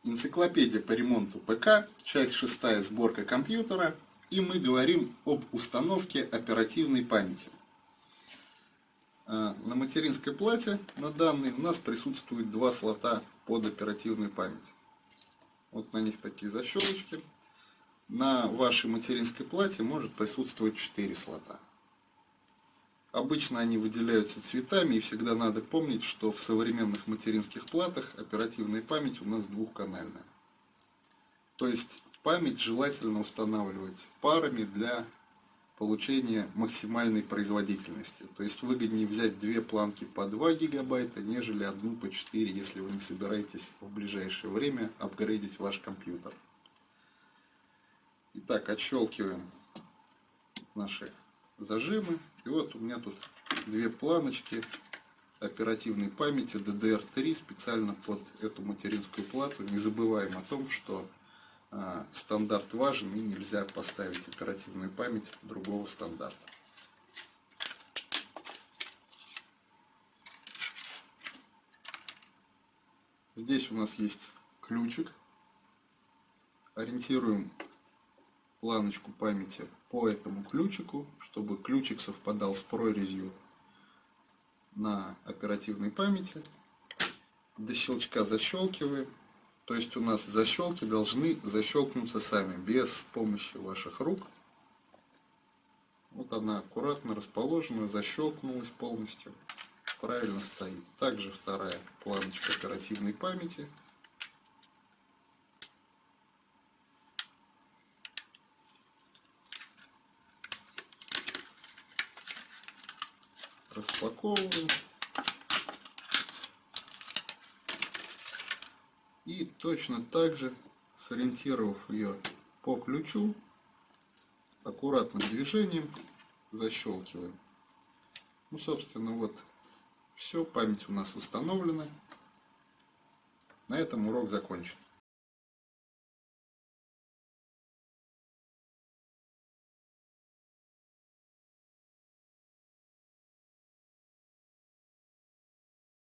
Энциклопедия по ремонту ПК, часть 6, сборка компьютера, и мы говорим об установке оперативной памяти. На материнской плате на данной у нас присутствует два слота под оперативную память. Вот на них такие защелочки. На вашей материнской плате может присутствовать 4 слота. Обычно они выделяются цветами, и всегда надо помнить, что в современных материнских платах оперативная память у нас двухканальная. То есть память желательно устанавливать парами для получения максимальной производительности. То есть выгоднее взять две планки по 2 гигабайта, нежели одну по 4, если вы не собираетесь в ближайшее время апгрейдить ваш компьютер. Итак, отщелкиваем наши зажимы. И вот у меня тут две планочки оперативной памяти DDR3 специально под эту материнскую плату. Не забываем о том, что стандарт важен и нельзя поставить оперативную память другого стандарта. Здесь у нас есть ключик. Ориентируем планочку памяти по этому ключику, чтобы ключик совпадал с прорезью на оперативной памяти. До щелчка защелкиваем. То есть у нас защелки должны защелкнуться сами, без помощи ваших рук. Вот она аккуратно расположена, защелкнулась полностью. Правильно стоит. Также вторая планочка оперативной памяти. Распаковываем. И точно так же, сориентировав ее по ключу, аккуратным движением защелкиваем. Ну, собственно, вот все, память у нас установлена. На этом урок закончен.